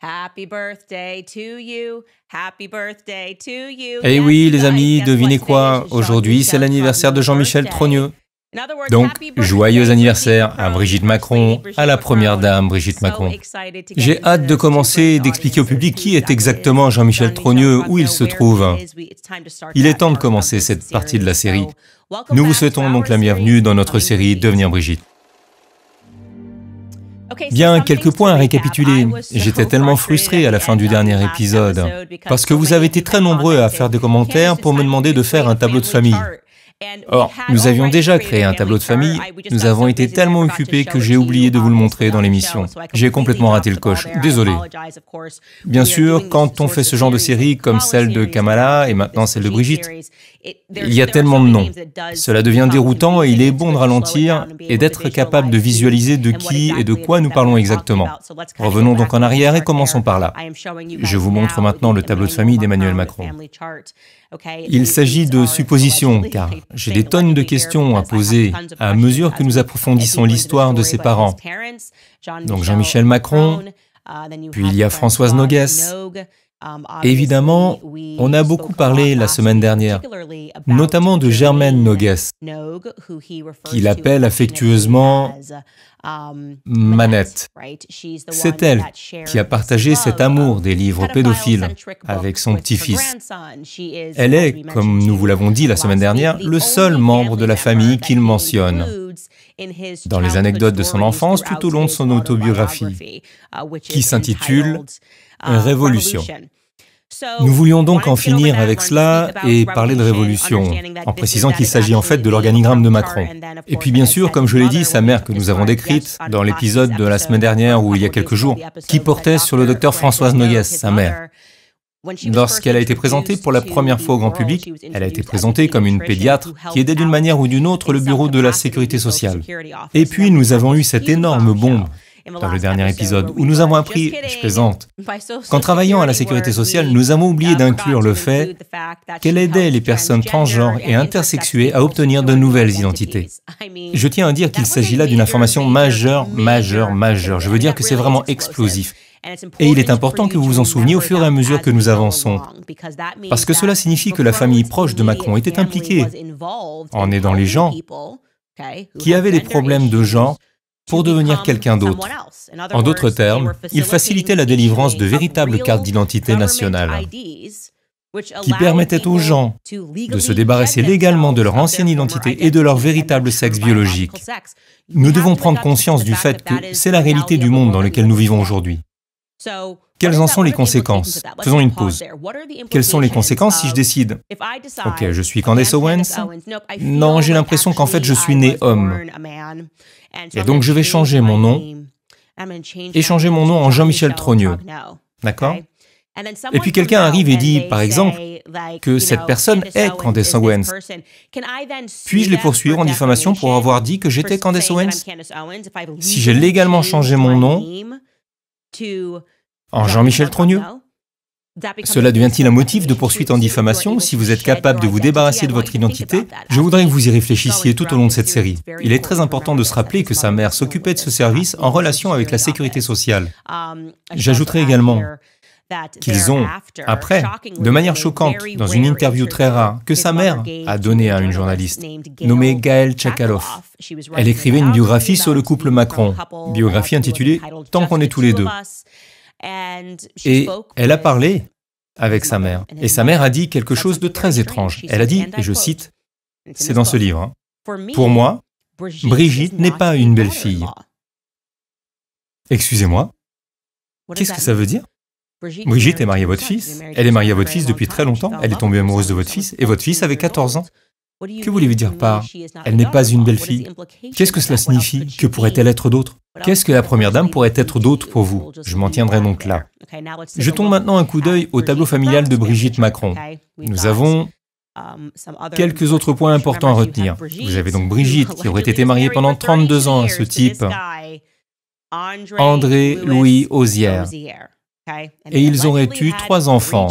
Happy birthday to you. Happy birthday to you. Eh oui, les amis, devinez quoi? Aujourd'hui, c'est l'anniversaire de Jean-Michel Trogneux. Donc, joyeux anniversaire à Brigitte Macron, à la première dame Brigitte Macron. J'ai hâte de commencer et d'expliquer au public qui est exactement Jean-Michel Trogneux, où il se trouve. Il est temps de commencer cette partie de la série. Nous vous souhaitons donc la bienvenue dans notre série Devenir Brigitte. Bien, quelques points à récapituler. J'étais tellement frustré à la fin du dernier épisode, parce que vous avez été très nombreux à faire des commentaires pour me demander de faire un tableau de famille. Or, nous avions déjà créé un tableau de famille, nous avons été tellement occupés que j'ai oublié de vous le montrer dans l'émission. J'ai complètement raté le coche, désolé. Bien sûr, quand on fait ce genre de série comme celle de Kamala et maintenant celle de Brigitte, il y a tellement de noms. Cela devient déroutant et il est bon de ralentir et d'être capable de visualiser de qui et de quoi nous parlons exactement. Revenons donc en arrière et commençons par là. Je vous montre maintenant le tableau de famille d'Emmanuel Macron. Il s'agit de suppositions, car j'ai des tonnes de questions à poser à mesure que nous approfondissons l'histoire de ses parents. Donc Jean-Michel Macron, puis il y a Françoise Noguès. Évidemment, on a beaucoup parlé la semaine dernière, notamment de Germaine Noguès, qu'il appelle affectueusement Manette. C'est elle qui a partagé cet amour des livres pédophiles avec son petit-fils. Elle est, comme nous vous l'avons dit la semaine dernière, le seul membre de la famille qu'il mentionne dans les anecdotes de son enfance tout au long de son autobiographie, qui s'intitule « Révolution ». Nous voulions donc en finir avec cela et parler de révolution, en précisant qu'il s'agit en fait de l'organigramme de Macron. Et puis bien sûr, comme je l'ai dit, sa mère que nous avons décrite dans l'épisode de la semaine dernière ou il y a quelques jours, qui portait sur le docteur Françoise Noguès, sa mère. Lorsqu'elle a été présentée pour la première fois au grand public, elle a été présentée comme une pédiatre qui aidait d'une manière ou d'une autre le bureau de la sécurité sociale. Et puis nous avons eu cette énorme bombe dans le dernier épisode, où nous avons appris, je plaisante, qu'en travaillant à la sécurité sociale, nous avons oublié d'inclure le fait qu'elle aidait les personnes transgenres et intersexuées à obtenir de nouvelles identités. Je tiens à dire qu'il s'agit là d'une information majeure. Je veux dire que c'est vraiment explosif. Et il est important que vous vous en souveniez au fur et à mesure que nous avançons, parce que cela signifie que la famille proche de Macron était impliquée en aidant les gens qui avaient des problèmes de genre pour devenir quelqu'un d'autre. En d'autres termes, il facilitait la délivrance de véritables cartes d'identité nationales qui permettaient aux gens de se débarrasser légalement de leur ancienne identité et de leur véritable sexe biologique. Nous devons prendre conscience du fait que c'est la réalité du monde dans lequel nous vivons aujourd'hui. Quelles en sont les conséquences? Faisons une pause. Quelles sont les conséquences si je décide « Ok, je suis Candace Owens. Non, j'ai l'impression qu'en fait je suis né homme. Et donc je vais changer mon nom et changer mon nom en Jean-Michel Trogneux. » D'accord? Et puis quelqu'un arrive et dit, par exemple, que cette personne est Candace Owens. Puis-je les poursuivre en diffamation pour avoir dit que j'étais Candace Owens? Si j'ai légalement changé mon nom en Jean-Michel Trogneux? Cela devient-il un motif de poursuite en diffamation si vous êtes capable de vous débarrasser de votre identité? Je voudrais que vous y réfléchissiez tout au long de cette série. Il est très important de se rappeler que sa mère s'occupait de ce service en relation avec la sécurité sociale. J'ajouterai également qu'ils ont, après, de manière choquante, dans une interview très rare, que sa mère a donnée à une journaliste, nommée Gaëlle Tchakaloff. Elle écrivait une biographie sur le couple Macron, biographie intitulée « Tant qu'on est tous les deux ». Et elle a parlé avec sa mère. Et sa mère a dit quelque chose de très étrange. Elle a dit, et je cite, c'est dans ce livre, « Pour moi, Brigitte n'est pas une belle fille. » Excusez-moi, qu'est-ce que ça veut dire? Brigitte est mariée à votre fils, elle est mariée à votre fils depuis très longtemps, elle est tombée amoureuse de votre fils, et votre fils avait 14 ans. Que voulez-vous dire par « elle n'est pas une belle fille » ? Qu'est-ce que cela signifie? Que pourrait-elle être d'autre? Qu'est-ce que la première dame pourrait être d'autre pour vous? Je m'en tiendrai donc là. Jetons maintenant un coup d'œil au tableau familial de Brigitte Macron. Nous avons quelques autres points importants à retenir. Vous avez donc Brigitte, qui aurait été mariée pendant 32 ans à ce type, André Louis Ozière. Et ils auraient eu 3 enfants,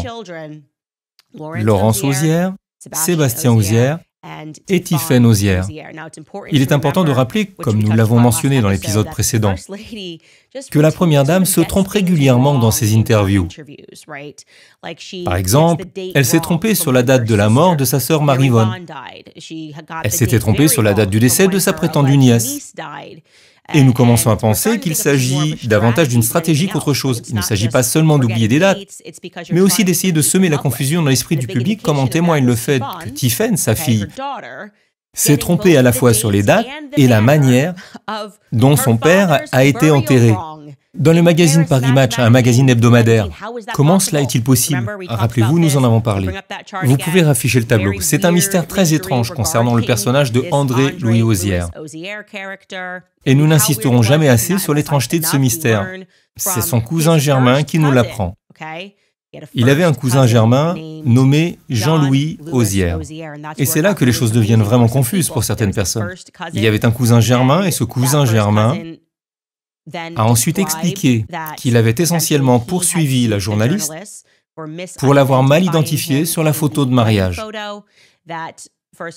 Laurence Ozière, Sébastien Ozière et Tiphaine Hozier. Il est important de rappeler, comme nous l'avons mentionné dans l'épisode précédent, que la Première Dame se trompe régulièrement dans ses interviews. Par exemple, elle s'est trompée sur la date de la mort de sa sœur Marie-Yvonne. Elle s'était trompée sur la date du décès de sa prétendue nièce. Et nous commençons à penser qu'il s'agit davantage d'une stratégie qu'autre chose. Il ne s'agit pas seulement d'oublier des dates, mais aussi d'essayer de semer la confusion dans l'esprit du public, comme en témoigne le fait que Tiphaine, sa fille, s'est trompée à la fois sur les dates et la manière dont son père a été enterré. Dans le magazine Paris Match, un magazine hebdomadaire, comment cela est-il possible? Rappelez-vous, nous en avons parlé. Vous pouvez rafficher le tableau. C'est un mystère très étrange concernant le personnage de André Louis Hozier. Et nous n'insisterons jamais assez sur l'étrangeté de ce mystère. C'est son cousin germain qui nous l'apprend. Il avait un cousin germain nommé Jean-Louis Hozier. Et c'est là que les choses deviennent vraiment confuses pour certaines personnes. Il y avait un cousin germain et ce cousin germain a ensuite expliqué qu'il avait essentiellement poursuivi la journaliste pour l'avoir mal identifiée sur la photo de mariage.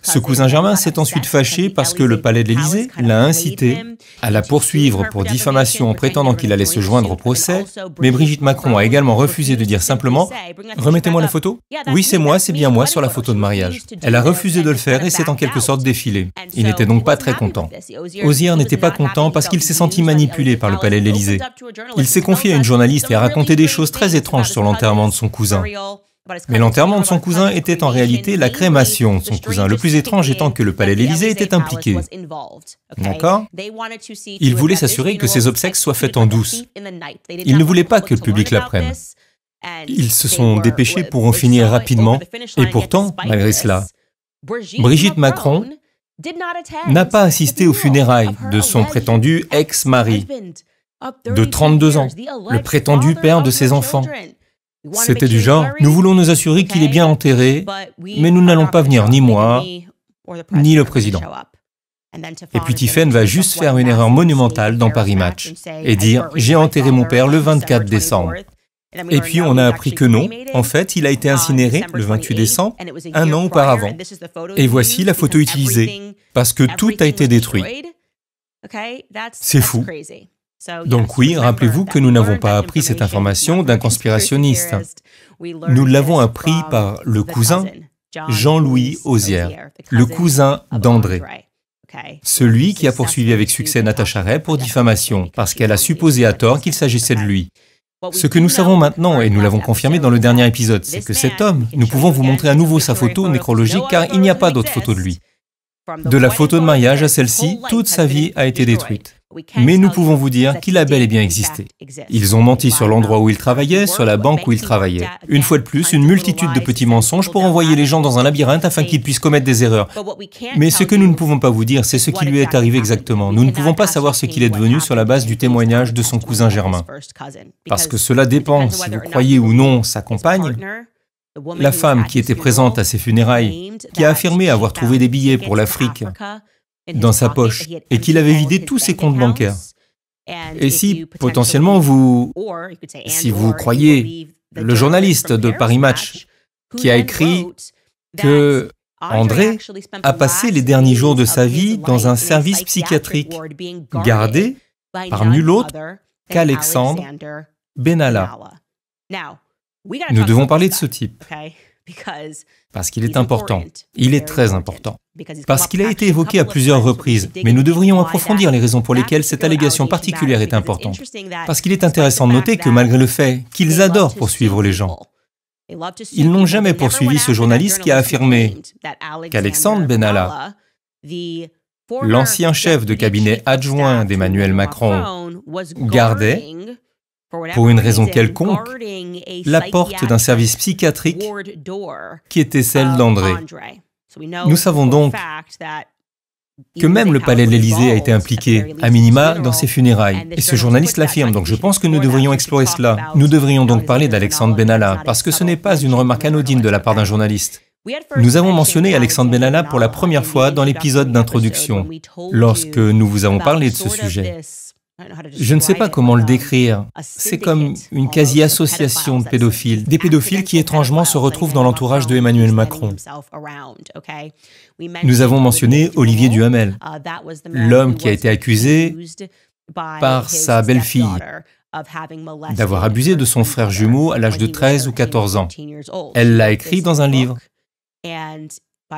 Ce cousin germain s'est ensuite fâché parce que le palais de l'Élysée l'a incité à la poursuivre pour diffamation en prétendant qu'il allait se joindre au procès, mais Brigitte Macron a également refusé de dire simplement « Remettez-moi la photo ». Oui, c'est moi, c'est bien moi sur la photo de mariage. Elle a refusé de le faire et s'est en quelque sorte défilée. Il n'était donc pas très content. Hozier n'était pas content parce qu'il s'est senti manipulé par le palais de l'Élysée. Il s'est confié à une journaliste et a raconté des choses très étranges sur l'enterrement de son cousin. Mais l'enterrement de son cousin était en réalité la crémation de son cousin, le plus étrange étant que le palais de l'Élysée était impliqué. D'accord? Il voulait s'assurer que ses obsèques soient faites en douce. Il ne voulait pas que le public l'apprenne. Ils se sont dépêchés pour en finir rapidement, et pourtant, malgré cela, Brigitte Macron n'a pas assisté aux funérailles de son prétendu ex-mari de 32 ans, le prétendu père de ses enfants. C'était du genre, nous voulons nous assurer qu'il est bien enterré, mais nous n'allons pas venir ni moi, ni le président. Et puis Tiphaine va juste faire une erreur monumentale dans Paris Match et dire « J'ai enterré mon père le 24 décembre ». Et puis on a appris que non, en fait, il a été incinéré le 28 décembre, un an auparavant. Et voici la photo utilisée, parce que tout a été détruit. C'est fou. Donc oui, rappelez-vous que nous n'avons pas appris cette information d'un conspirationniste. Nous l'avons appris par le cousin Jean-Louis Hozier, le cousin d'André. Celui qui a poursuivi avec succès Natacha Ray pour diffamation, parce qu'elle a supposé à tort qu'il s'agissait de lui. Ce que nous savons maintenant, et nous l'avons confirmé dans le dernier épisode, c'est que cet homme, nous pouvons vous montrer à nouveau sa photo nécrologique car il n'y a pas d'autre photo de lui. De la photo de mariage à celle-ci, toute sa vie a été détruite. Mais nous pouvons vous dire qu'il a bel et bien existé. Ils ont menti sur l'endroit où il travaillait, sur la banque où il travaillait. Une fois de plus, une multitude de petits mensonges pour envoyer les gens dans un labyrinthe afin qu'ils puissent commettre des erreurs. Mais ce que nous ne pouvons pas vous dire, c'est ce qui lui est arrivé exactement. Nous ne pouvons pas savoir ce qu'il est devenu sur la base du témoignage de son cousin germain. Parce que cela dépend si vous croyez ou non sa compagne. La femme qui était présente à ses funérailles, qui a affirmé avoir trouvé des billets pour l'Afrique dans sa poche et qu'il avait vidé tous ses comptes bancaires. Et si, potentiellement, vous croyez le journaliste de Paris Match qui a écrit que André a passé les derniers jours de sa vie dans un service psychiatrique gardé par nul autre qu'Alexandre Benalla. Nous devons parler de ce type, parce qu'il est important. Il est très important. Parce qu'il a été évoqué à plusieurs reprises, mais nous devrions approfondir les raisons pour lesquelles cette allégation particulière est importante. Parce qu'il est intéressant de noter que malgré le fait qu'ils adorent poursuivre les gens, ils n'ont jamais poursuivi ce journaliste qui a affirmé qu'Alexandre Benalla, l'ancien chef de cabinet adjoint d'Emmanuel Macron, gardait, pour une raison quelconque, la porte d'un service psychiatrique qui était celle d'André. Nous savons donc que même le palais de l'Élysée a été impliqué, à minima, dans ces funérailles. Et ce journaliste l'affirme, donc je pense que nous devrions explorer cela. Nous devrions donc parler d'Alexandre Benalla, parce que ce n'est pas une remarque anodine de la part d'un journaliste. Nous avons mentionné Alexandre Benalla pour la première fois dans l'épisode d'introduction, lorsque nous vous avons parlé de ce sujet. Je ne sais pas comment le décrire. C'est comme une quasi-association de pédophiles. Des pédophiles qui étrangement se retrouvent dans l'entourage de Emmanuel Macron. Nous avons mentionné Olivier Duhamel, l'homme qui a été accusé par sa belle-fille d'avoir abusé de son frère jumeau à l'âge de 13 ou 14 ans. Elle l'a écrit dans un livre.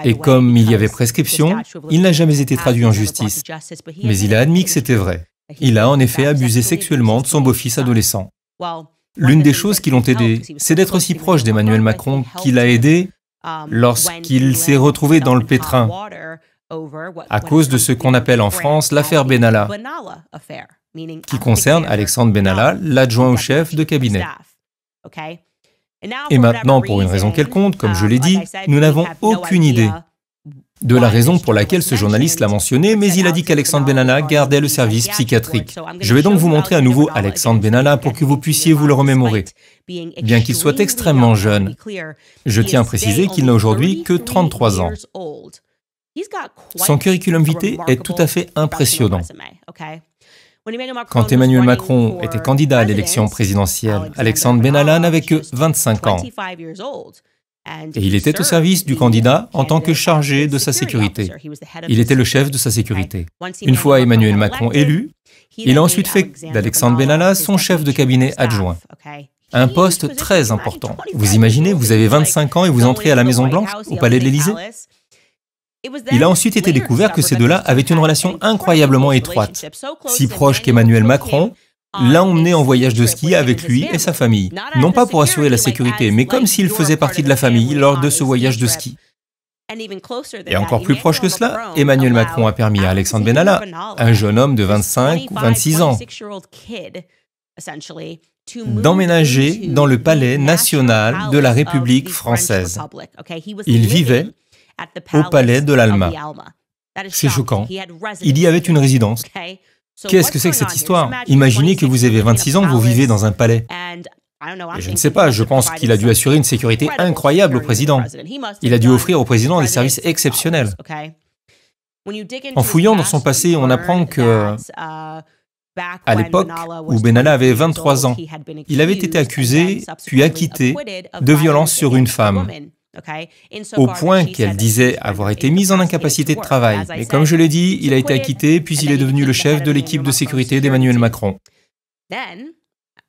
Et comme il y avait prescription, il n'a jamais été traduit en justice. Mais il a admis que c'était vrai. Il a en effet abusé sexuellement de son beau-fils adolescent. L'une des choses qui l'ont aidé, c'est d'être si proche d'Emmanuel Macron qu'il a aidé lorsqu'il s'est retrouvé dans le pétrin à cause de ce qu'on appelle en France l'affaire Benalla, qui concerne Alexandre Benalla, l'adjoint au chef de cabinet. Et maintenant, pour une raison quelconque, comme je l'ai dit, nous n'avons aucune idée de la raison pour laquelle ce journaliste l'a mentionné, mais il a dit qu'Alexandre Benalla gardait le service psychiatrique. Je vais donc vous montrer à nouveau Alexandre Benalla pour que vous puissiez vous le remémorer. Bien qu'il soit extrêmement jeune, je tiens à préciser qu'il n'a aujourd'hui que 33 ans. Son curriculum vitae est tout à fait impressionnant. Quand Emmanuel Macron était candidat à l'élection présidentielle, Alexandre Benalla n'avait que 25 ans. Et il était au service du candidat en tant que chargé de sa sécurité. Il était le chef de sa sécurité. Une fois Emmanuel Macron élu, il a ensuite fait d'Alexandre Benalla son chef de cabinet adjoint. Un poste très important. Vous imaginez, vous avez 25 ans et vous entrez à la Maison-Blanche, au palais de l'Élysée? Il a ensuite été découvert que ces deux-là avaient une relation incroyablement étroite, si proche qu'Emmanuel Macron l'a emmené en voyage de ski avec lui et sa famille, non pas pour assurer la sécurité, mais comme s'il faisait partie de la famille lors de ce voyage de ski. Et encore plus proche que cela, Emmanuel Macron a permis à Alexandre Benalla, un jeune homme de 25 ou 26 ans, d'emménager dans le palais national de la République française. Il vivait au palais de l'Alma. C'est choquant. Il y avait une résidence. Qu'est-ce que c'est que cette histoire? Imaginez que vous avez 26 ans, vous vivez dans un palais. Et je ne sais pas, je pense qu'il a dû assurer une sécurité incroyable au président. Il a dû offrir au président des services exceptionnels. En fouillant dans son passé, on apprend que, à l'époque où Benalla avait 23 ans, il avait été accusé, puis acquitté, de violence sur une femme, au point qu'elle disait avoir été mise en incapacité de travail. Et comme je l'ai dit, il a été acquitté, puis il est devenu le chef de l'équipe de sécurité d'Emmanuel Macron.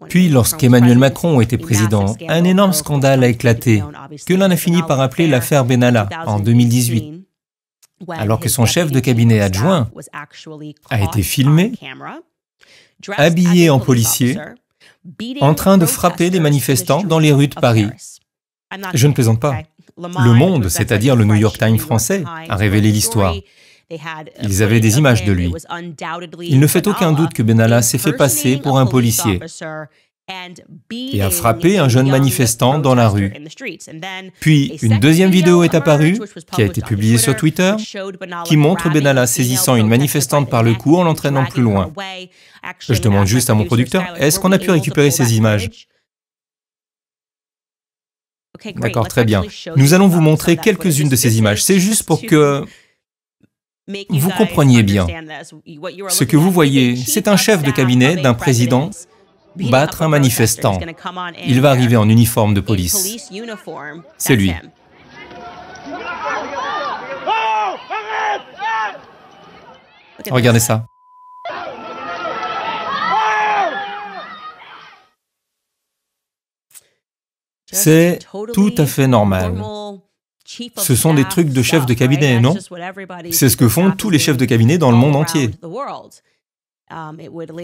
Puis, lorsqu'Emmanuel Macron était président, un énorme scandale a éclaté, que l'on a fini par appeler l'affaire Benalla, en 2018, alors que son chef de cabinet adjoint a été filmé, habillé en policier, en train de frapper les manifestants dans les rues de Paris. Je ne plaisante pas. Le Monde, c'est-à-dire le New York Times français, a révélé l'histoire. Ils avaient des images de lui. Il ne fait aucun doute que Benalla s'est fait passer pour un policier et a frappé un jeune manifestant dans la rue. Puis, une deuxième vidéo est apparue, qui a été publiée sur Twitter, qui montre Benalla saisissant une manifestante par le cou en l'entraînant plus loin. Je demande juste à mon producteur, est-ce qu'on a pu récupérer ces images? D'accord, très bien. Nous allons vous montrer quelques-unes de ces images. C'est juste pour que vous compreniez bien. Ce que vous voyez, c'est un chef de cabinet d'un président battre un manifestant. Il va arriver en uniforme de police. C'est lui. Regardez ça. C'est tout à fait normal. Ce sont des trucs de chefs de cabinet, non? C'est ce que font tous les chefs de cabinet dans le monde entier.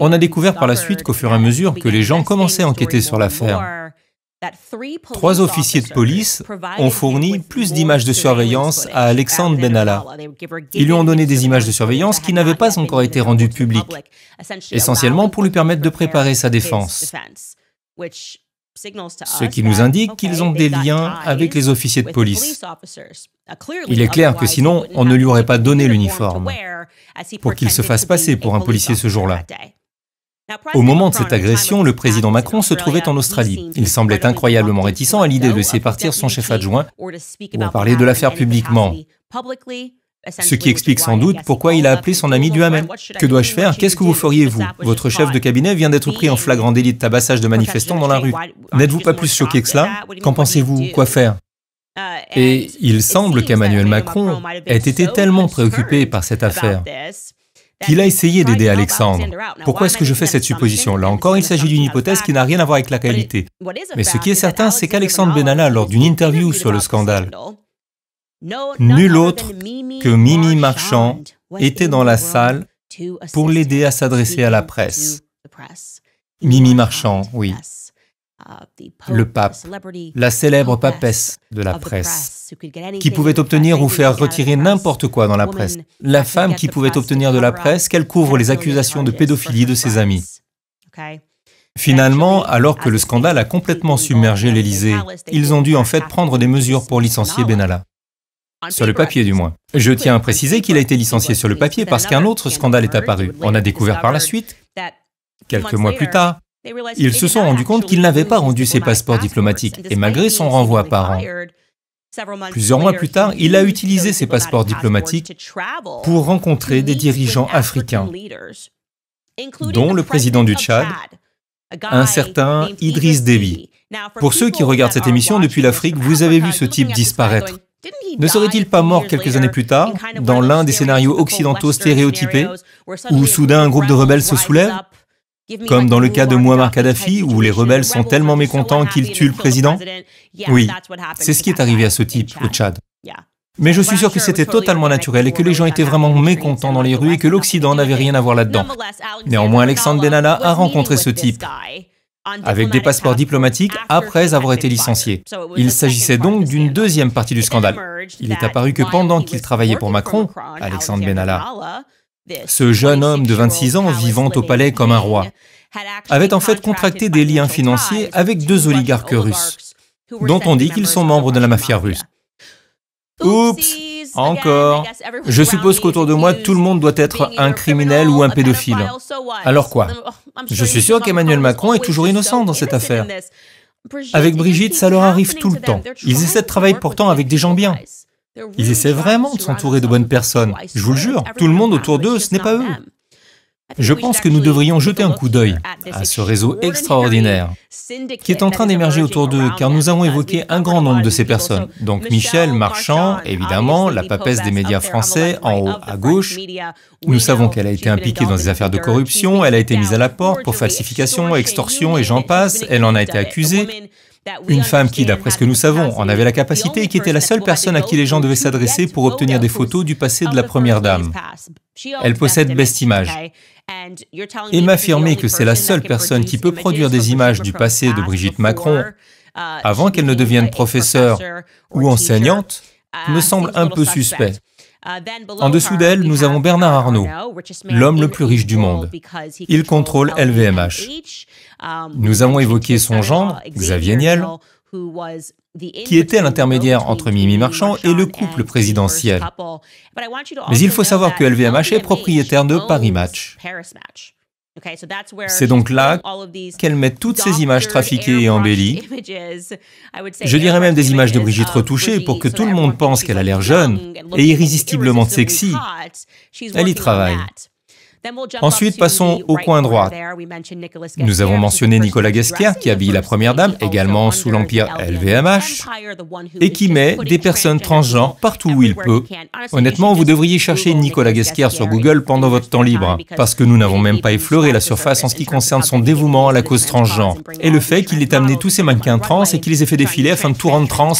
On a découvert par la suite qu'au fur et à mesure que les gens commençaient à enquêter sur l'affaire, 3 officiers de police ont fourni plus d'images de surveillance à Alexandre Benalla. Ils lui ont donné des images de surveillance qui n'avaient pas encore été rendues publiques, essentiellement pour lui permettre de préparer sa défense. Ce qui nous indique qu'ils ont des liens avec les officiers de police. Il est clair que sinon, on ne lui aurait pas donné l'uniforme pour qu'il se fasse passer pour un policier ce jour-là. Au moment de cette agression, le président Macron se trouvait en Australie. Il semblait incroyablement réticent à l'idée de laisser partir son chef adjoint pour en parler de l'affaire publiquement. Ce qui explique sans doute pourquoi il a appelé son ami Duhamel. Que dois-je faire? Qu'est-ce que vous feriez, vous? Votre chef de cabinet vient d'être pris en flagrant délit de tabassage de manifestants dans la rue. N'êtes-vous pas plus choqué que cela? Qu'en pensez-vous? Quoi faire? Et il semble qu'Emmanuel Macron ait été tellement préoccupé par cette affaire qu'il a essayé d'aider Alexandre. Pourquoi est-ce que je fais cette supposition? Là encore, il s'agit d'une hypothèse qui n'a rien à voir avec la réalité. Mais ce qui est certain, c'est qu'Alexandre Benalla, lors d'une interview sur le scandale, nul autre que Mimi Marchand était dans la salle pour l'aider à s'adresser à la presse. Mimi Marchand, oui. Le pape, la célèbre papesse de la presse, qui pouvait obtenir ou faire retirer n'importe quoi dans la presse. La femme qui pouvait obtenir de la presse qu'elle couvre les accusations de pédophilie de ses amis. Finalement, alors que le scandale a complètement submergé l'Élysée, ils ont dû en fait prendre des mesures pour licencier Benalla. Sur le papier du moins. Je tiens à préciser qu'il a été licencié sur le papier parce qu'un autre scandale est apparu. On a découvert par la suite, quelques mois plus tard, ils se sont rendus compte qu'il n'avait pas rendu ses passeports diplomatiques, et malgré son renvoi par an, plusieurs mois plus tard, il a utilisé ses passeports diplomatiques pour rencontrer des dirigeants africains, dont le président du Tchad, un certain Idriss Déby. Pour ceux qui regardent cette émission depuis l'Afrique, vous avez vu ce type disparaître. Ne serait-il pas mort quelques années plus tard, dans l'un des scénarios occidentaux stéréotypés, où soudain un groupe de rebelles se soulève, comme dans le cas de Mouammar Kadhafi, où les rebelles sont tellement mécontents qu'ils tuent le président? Oui, c'est ce qui est arrivé à ce type au Tchad. Mais je suis sûr que c'était totalement naturel et que les gens étaient vraiment mécontents dans les rues et que l'Occident n'avait rien à voir là-dedans. Néanmoins, Alexandre Benalla a rencontré ce type avec des passeports diplomatiques après avoir été licencié. Il s'agissait donc d'une deuxième partie du scandale. Il est apparu que pendant qu'il travaillait pour Macron, Alexandre Benalla, ce jeune homme de 26 ans vivant au palais comme un roi, avait en fait contracté des liens financiers avec deux oligarques russes, dont on dit qu'ils sont membres de la mafia russe. Oups, encore. Je suppose qu'autour de moi, tout le monde doit être un criminel ou un pédophile. Alors quoi? Je suis sûr qu'Emmanuel Macron est toujours innocent dans cette affaire. Avec Brigitte, ça leur arrive tout le temps. Ils essaient de travailler pourtant avec des gens bien. Ils essaient vraiment de s'entourer de bonnes personnes. Je vous le jure, tout le monde autour d'eux, ce n'est pas eux. Je pense que nous devrions jeter un coup d'œil à ce réseau extraordinaire qui est en train d'émerger autour d'eux, car nous avons évoqué un grand nombre de ces personnes. Donc Michel Marchand, évidemment, la papesse des médias français, en haut à gauche. Nous savons qu'elle a été impliquée dans des affaires de corruption, elle a été mise à la porte pour falsification, extorsion et j'en passe, elle en a été accusée. Une femme qui, d'après ce que nous savons, en avait la capacité et qui était la seule personne à qui les gens devaient s'adresser pour obtenir des photos du passé de la première dame. Elle possède Best Images. Et m'affirmer que c'est la seule personne qui peut produire des images du passé de Brigitte Macron avant qu'elle ne devienne professeure ou enseignante me semble un peu suspect. En dessous d'elle, nous avons Bernard Arnault, l'homme le plus riche du monde. Il contrôle LVMH. Nous avons évoqué son gendre, Xavier Niel, qui était l'intermédiaire entre Mimi Marchand et le couple présidentiel. Mais il faut savoir que LVMH est propriétaire de Paris Match. C'est donc là qu'elle met toutes ces images trafiquées et embellies. Je dirais même des images de Brigitte retouchées pour que tout le monde pense qu'elle a l'air jeune et irrésistiblement sexy. Elle y travaille. Ensuite, passons au coin droit. Nous avons mentionné Nicolas Ghesquière, qui habille la première dame, également sous l'empire LVMH, et qui met des personnes transgenres partout où il peut. Honnêtement, vous devriez chercher Nicolas Ghesquière sur Google pendant votre temps libre, parce que nous n'avons même pas effleuré la surface en ce qui concerne son dévouement à la cause transgenre, et le fait qu'il ait amené tous ces mannequins trans et qu'il les ait fait défiler afin de tout rendre trans.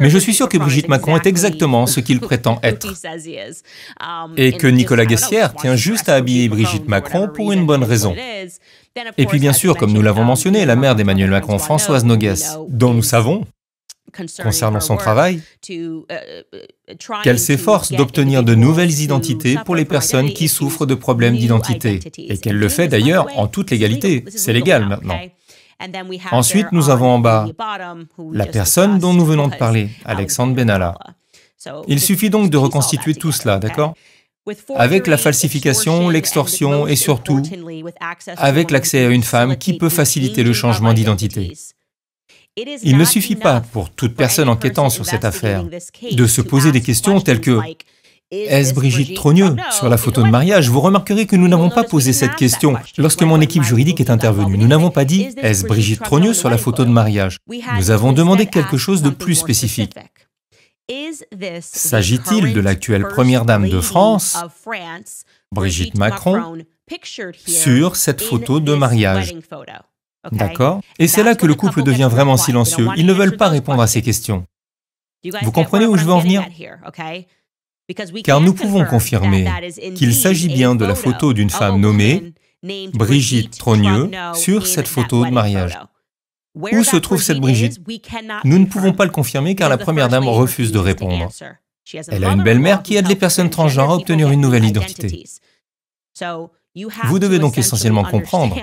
Mais je suis sûr que Brigitte Macron est exactement ce qu'il prétend être. Et que Nicolas Ghesquière tient juste à habiller Brigitte Macron pour une bonne raison. Et puis bien sûr, comme nous l'avons mentionné, la mère d'Emmanuel Macron, Françoise Noguès, dont nous savons, concernant son travail, qu'elle s'efforce d'obtenir de nouvelles identités pour les personnes qui souffrent de problèmes d'identité. Et qu'elle le fait d'ailleurs en toute légalité. C'est légal maintenant. Ensuite, nous avons en bas la personne dont nous venons de parler, Alexandre Benalla. Il suffit donc de reconstituer tout cela, d'accord ? Avec la falsification, l'extorsion et surtout avec l'accès à une femme qui peut faciliter le changement d'identité. Il ne suffit pas pour toute personne enquêtant sur cette affaire de se poser des questions telles que Est-ce Brigitte Trogneux sur la photo de mariage? Vous remarquerez que nous n'avons pas posé cette question lorsque mon équipe juridique est intervenue. Nous n'avons pas dit « Est-ce Brigitte Trogneux sur la photo de mariage ?» Nous avons demandé quelque chose de plus spécifique. S'agit-il de l'actuelle première dame de France, Brigitte Macron, sur cette photo de mariage? D'accord? Et c'est là que le couple devient vraiment silencieux. Ils ne veulent pas répondre à ces questions. Vous comprenez où je veux en venir? Car nous pouvons confirmer qu'il s'agit bien de la photo d'une femme nommée Brigitte Trogneux sur cette photo de mariage. Où se trouve cette Brigitte? Nous ne pouvons pas le confirmer car la première dame refuse de répondre. Elle a une belle-mère qui aide les personnes transgenres à obtenir une nouvelle identité. Vous devez donc essentiellement comprendre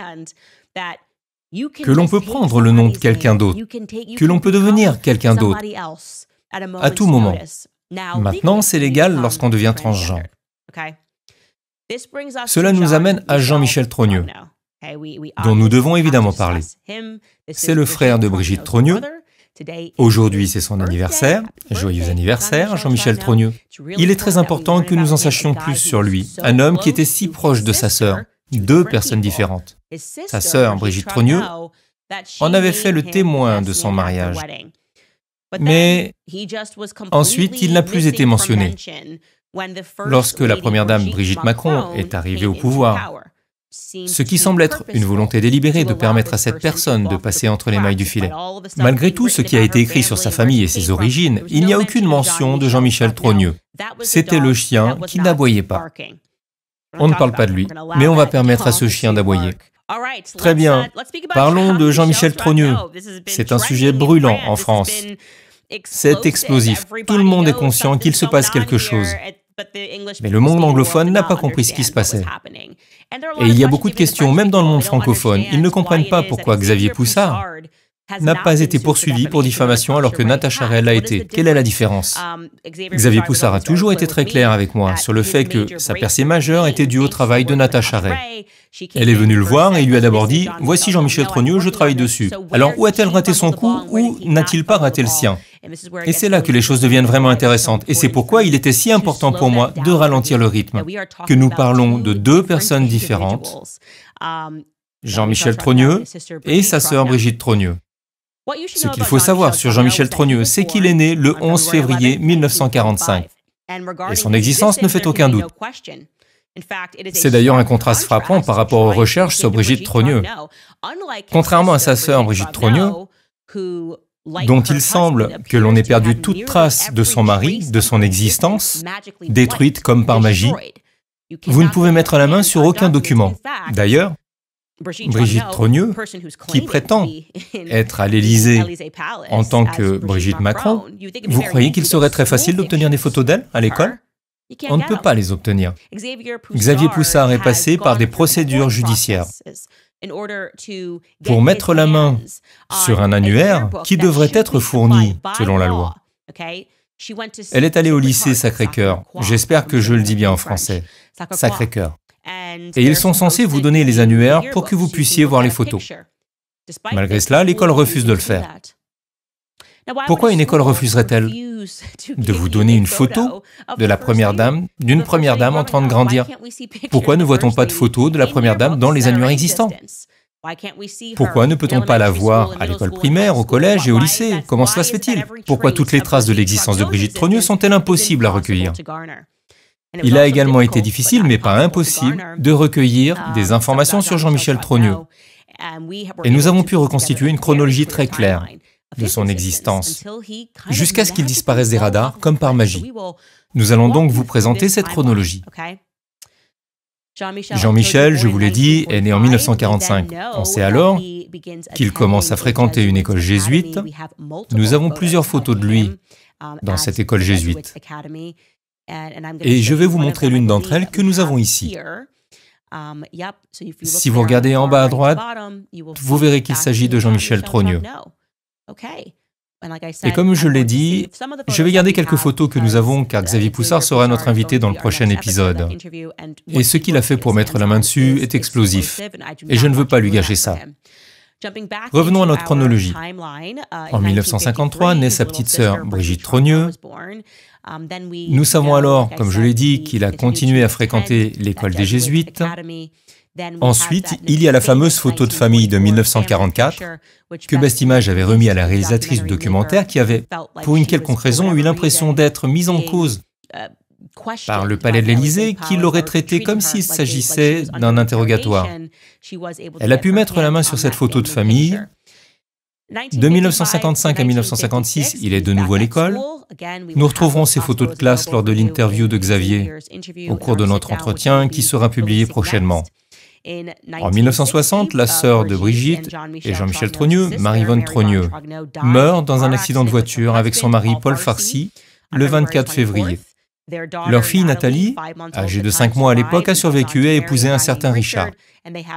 que l'on peut prendre le nom de quelqu'un d'autre, que l'on peut devenir quelqu'un d'autre à tout moment. Maintenant, c'est légal lorsqu'on devient transgenre. Cela nous amène à Jean-Michel Trogneux, dont nous devons évidemment parler. C'est le frère de Brigitte Trogneux. Aujourd'hui, c'est son anniversaire. Joyeux anniversaire, Jean-Michel Trogneux. Il est très important que nous en sachions plus sur lui, un homme qui était si proche de sa sœur, deux personnes différentes. Sa sœur, Brigitte Trogneux, en avait fait le témoin de son mariage. Mais ensuite, il n'a plus été mentionné. Lorsque la première dame Brigitte Macron est arrivée au pouvoir, ce qui semble être une volonté délibérée de permettre à cette personne de passer entre les mailles du filet. Malgré tout ce qui a été écrit sur sa famille et ses origines, il n'y a aucune mention de Jean-Michel Trogneux. C'était le chien qui n'aboyait pas. On ne parle pas de lui, mais on va permettre à ce chien d'aboyer. Très bien, parlons de Jean-Michel Trogneux. C'est un sujet brûlant en France. C'est explosif. Tout le monde est conscient qu'il se passe quelque chose. Mais le monde anglophone n'a pas compris ce qui se passait. Et il y a beaucoup de questions, même dans le monde francophone. Ils ne comprennent pas pourquoi Xavier Poussard n'a pas été poursuivi pour diffamation alors que Natacha Rey l'a été. Quelle est la différence? Xavier Poussard a toujours été très clair avec moi sur le fait que sa percée majeure était due au travail de Natacha Rey. Elle est venue le voir et il lui a d'abord dit « Voici Jean-Michel Trogneux, je travaille dessus. » Alors, où a-t-elle raté son coup ou n'a-t-il pas raté le sien? Et c'est là que les choses deviennent vraiment intéressantes. Et c'est pourquoi il était si important pour moi de ralentir le rythme. Que nous parlons de deux personnes différentes, Jean-Michel Trogneux et sa sœur Brigitte Trogneux. Ce qu'il faut savoir sur Jean-Michel Trogneux, c'est qu'il est né le 11 février 1945. Et son existence ne fait aucun doute. C'est d'ailleurs un contraste frappant par rapport aux recherches sur Brigitte Trogneux. Contrairement à sa sœur Brigitte Trogneux, dont il semble que l'on ait perdu toute trace de son mari, de son existence, détruite comme par magie, vous ne pouvez mettre la main sur aucun document. D'ailleurs, Brigitte Trogneux, qui prétend être à l'Élysée en tant que Brigitte Macron, vous croyez qu'il serait très facile d'obtenir des photos d'elle à l'école? On ne peut pas les obtenir. Xavier Poussard est passé par des procédures judiciaires pour mettre la main sur un annuaire qui devrait être fourni selon la loi. Elle est allée au lycée Sacré-Cœur. J'espère que je le dis bien en français. Sacré-Cœur. Et ils sont censés vous donner les annuaires pour que vous puissiez voir les photos. Malgré cela, l'école refuse de le faire. Pourquoi une école refuserait-elle de vous donner une photo de la première dame, d'une première dame en train de grandir? Pourquoi ne voit-on pas de photos de la première dame dans les annuaires existants? Pourquoi ne peut-on pas la voir à l'école primaire, au collège et au lycée? Comment cela se fait-il? Pourquoi toutes les traces de l'existence de Brigitte Trogneux sont-elles impossibles à recueillir? Il a également été difficile, mais pas impossible, de recueillir des informations sur Jean-Michel Trogneux. Et nous avons pu reconstituer une chronologie très claire de son existence, jusqu'à ce qu'il disparaisse des radars, comme par magie. Nous allons donc vous présenter cette chronologie. Jean-Michel, je vous l'ai dit, est né en 1945. On sait alors qu'il commence à fréquenter une école jésuite. Nous avons plusieurs photos de lui dans cette école jésuite. Et je vais vous montrer l'une d'entre elles que nous avons ici. Si vous regardez en bas à droite, vous verrez qu'il s'agit de Jean-Michel Trogneux. Et comme je l'ai dit, je vais garder quelques photos que nous avons car Xavier Poussard sera notre invité dans le prochain épisode. Et ce qu'il a fait pour mettre la main dessus est explosif. Et je ne veux pas lui gâcher ça. Revenons à notre chronologie. En 1953, naît sa petite sœur, Brigitte Trogneux. Nous savons alors, comme je l'ai dit, qu'il a continué à fréquenter l'école des Jésuites. Ensuite, il y a la fameuse photo de famille de 1944 que Best Images avait remis à la réalisatrice du documentaire qui avait, pour une quelconque raison, eu l'impression d'être mise en cause par le palais de l'Élysée, qui l'aurait traité comme s'il s'agissait d'un interrogatoire. Elle a pu mettre la main sur cette photo de famille. De 1955 à 1956, il est de nouveau à l'école. Nous retrouverons ces photos de classe lors de l'interview de Xavier, au cours de notre entretien qui sera publié prochainement. En 1960, la sœur de Brigitte et Jean-Michel Trogneux, Marie-Yvonne Trogneux, meurt dans un accident de voiture avec son mari Paul Farcy le 24 février. Leur fille Nathalie, âgée de 5 mois à l'époque, a survécu et a épousé un certain Richard.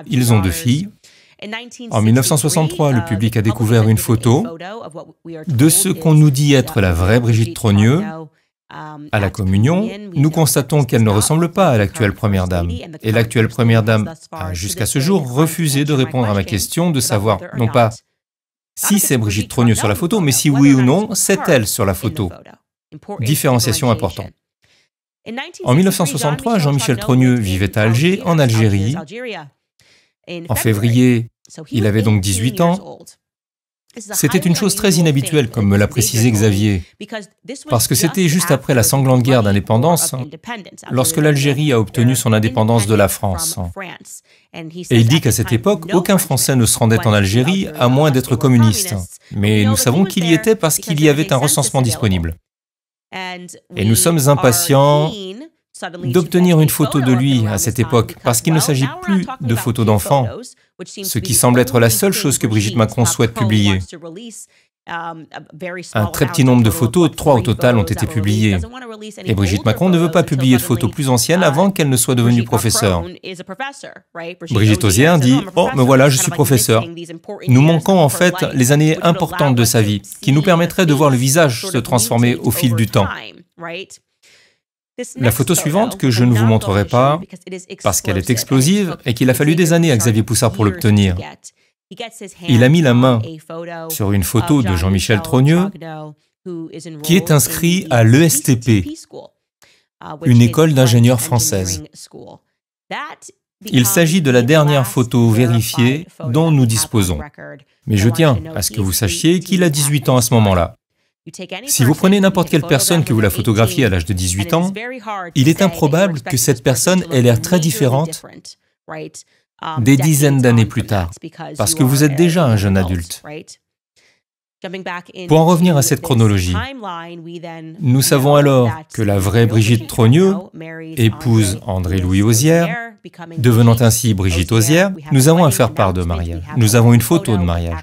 Ils ont 2 filles. En 1963, le public a découvert une photo de ce qu'on nous dit être la vraie Brigitte Trogneux. À la communion, nous constatons qu'elle ne ressemble pas à l'actuelle première dame. Et l'actuelle première dame a, jusqu'à ce jour, refusé de répondre à ma question de savoir, non pas si c'est Brigitte Trogneux sur la photo, mais si oui ou non, c'est elle sur la photo. Différenciation importante. En 1963, Jean-Michel Trogneux vivait à Alger, en Algérie. En février, il avait donc 18 ans. C'était une chose très inhabituelle, comme me l'a précisé Xavier, parce que c'était juste après la sanglante guerre d'indépendance, lorsque l'Algérie a obtenu son indépendance de la France. Et il dit qu'à cette époque, aucun Français ne se rendait en Algérie à moins d'être communiste. Mais nous savons qu'il y était parce qu'il y avait un recensement disponible. Et nous sommes impatients d'obtenir une photo de lui à cette époque, parce qu'il ne s'agit plus de photos d'enfants, ce qui semble être la seule chose que Brigitte Macron souhaite publier. Un très petit nombre de photos, 3 au total, ont été publiées. Et Brigitte Macron ne veut pas publier de photos plus anciennes avant qu'elle ne soit devenue professeure. Brigitte Ozière dit « Oh, me voilà, je suis professeur. » Nous manquons en fait les années importantes de sa vie, qui nous permettraient de voir le visage se transformer au fil du temps. La photo suivante, que je ne vous montrerai pas, parce qu'elle est explosive et qu'il a fallu des années à Xavier Poussard pour l'obtenir. Il a mis la main sur une photo de Jean-Michel Trogneux qui est inscrit à l'ESTP, une école d'ingénieurs française. Il s'agit de la dernière photo vérifiée dont nous disposons. Mais je tiens à ce que vous sachiez qu'il a 18 ans à ce moment-là. Si vous prenez n'importe quelle personne que vous la photographiez à l'âge de 18 ans, il est improbable que cette personne ait l'air très différente des dizaines d'années plus tard, parce que vous êtes déjà un jeune adulte. Pour en revenir à cette chronologie, nous savons alors que la vraie Brigitte Trogneux épouse André-Louis Ozière, devenant ainsi Brigitte Ozière. Nous avons un faire-part de mariage. Nous avons une photo de mariage.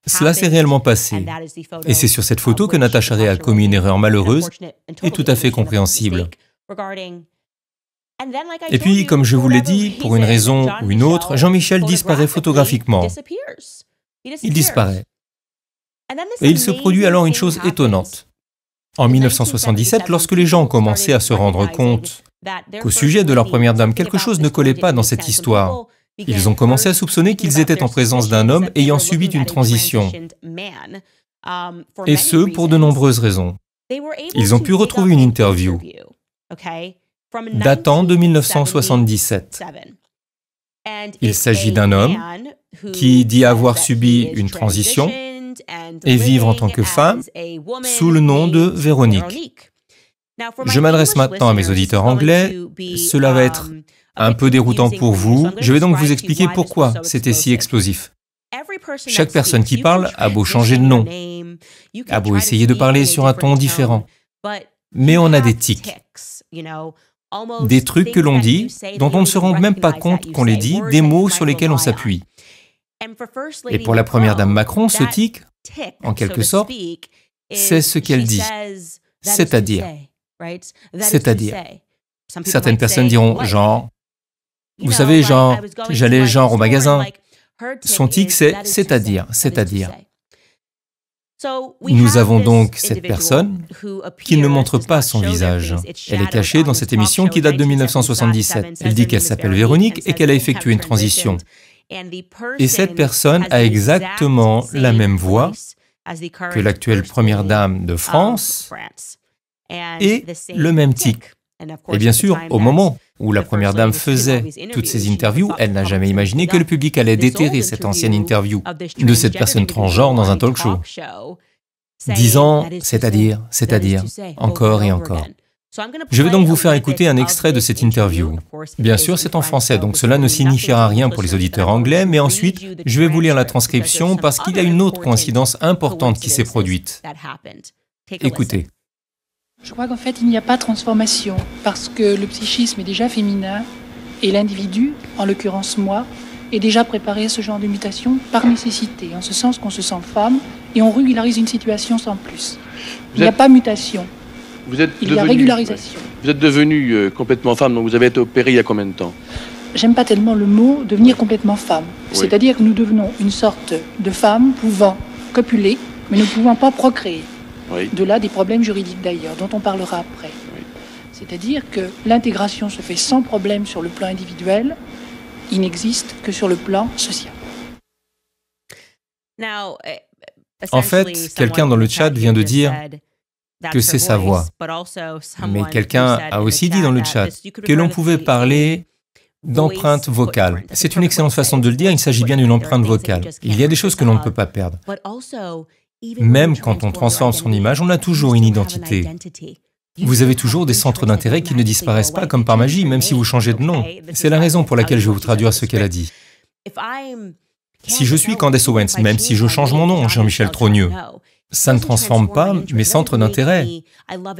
Cela s'est réellement passé. Et c'est sur cette photo que Natacha Ray a commis une erreur malheureuse et tout à fait compréhensible. Et puis, comme je vous l'ai dit, pour une raison ou une autre, Jean-Michel disparaît photographiquement. Il disparaît. Et il se produit alors une chose étonnante. En 1977, lorsque les gens ont commencé à se rendre compte qu'au sujet de leur première dame, quelque chose ne collait pas dans cette histoire, ils ont commencé à soupçonner qu'ils étaient en présence d'un homme ayant subi une transition. Et ce, pour de nombreuses raisons. Ils ont pu retrouver une interview datant de 1977. Il s'agit d'un homme qui dit avoir subi une transition et vivre en tant que femme sous le nom de Véronique. Je m'adresse maintenant à mes auditeurs anglais. Cela va être un peu déroutant pour vous. Je vais donc vous expliquer pourquoi c'était si explosif. Chaque personne qui parle a beau changer de nom, a beau essayer de parler sur un ton différent, mais on a des tics. Des trucs que l'on dit, dont on ne se rend même pas compte qu'on les dit, des mots sur lesquels on s'appuie. Et pour la première dame Macron, ce tic, en quelque sorte, c'est ce qu'elle dit. C'est-à-dire. Certaines personnes diront genre, vous savez, genre, j'allais genre au magasin. Son tic, c'est c'est-à-dire. Nous avons donc cette personne qui ne montre pas son visage. Elle est cachée dans cette émission qui date de 1977. Elle dit qu'elle s'appelle Véronique et qu'elle a effectué une transition. Et cette personne a exactement la même voix que l'actuelle première dame de France et le même tic. Et bien sûr, au moment où la première dame faisait toutes ces interviews, elle n'a jamais imaginé que le public allait déterrer cette ancienne interview de cette personne transgenre dans un talk show, disant « c'est-à-dire, encore et encore ». Je vais donc vous faire écouter un extrait de cette interview. Bien sûr, c'est en français, donc cela ne signifiera rien pour les auditeurs anglais, mais ensuite, je vais vous lire la transcription parce qu'il y a une autre coïncidence importante qui s'est produite. Écoutez. Je crois qu'en fait, il n'y a pas de transformation, parce que le psychisme est déjà féminin, et l'individu, en l'occurrence moi, est déjà préparé à ce genre de mutation par nécessité, en ce sens qu'on se sent femme, et on régularise une situation sans plus. Il n'y a pas mutation. Il y a régularisation. Vous êtes devenue complètement femme, donc vous avez été opérée il y a combien de temps? J'aime pas tellement le mot « devenir complètement femme ». Oui. C'est-à-dire que nous devenons une sorte de femme pouvant copuler, mais ne pouvant pas procréer. Oui. De là des problèmes juridiques d'ailleurs, dont on parlera après. Oui. C'est-à-dire que l'intégration se fait sans problème sur le plan individuel, il n'existe que sur le plan social. En fait, quelqu'un dans le chat vient de dire que c'est sa voix. Mais quelqu'un a aussi dit dans le chat que l'on pouvait parler d'empreinte vocale. C'est une excellente façon de le dire, il s'agit bien d'une empreinte vocale. Il y a des choses que l'on ne peut pas perdre. Même quand on transforme son image, on a toujours une identité. Vous avez toujours des centres d'intérêt qui ne disparaissent pas comme par magie, même si vous changez de nom. C'est la raison pour laquelle je vais vous traduire ce qu'elle a dit. Si je suis Candace Owens, même si je change mon nom, Jean-Michel Trogneux, ça ne transforme pas mes centres d'intérêt.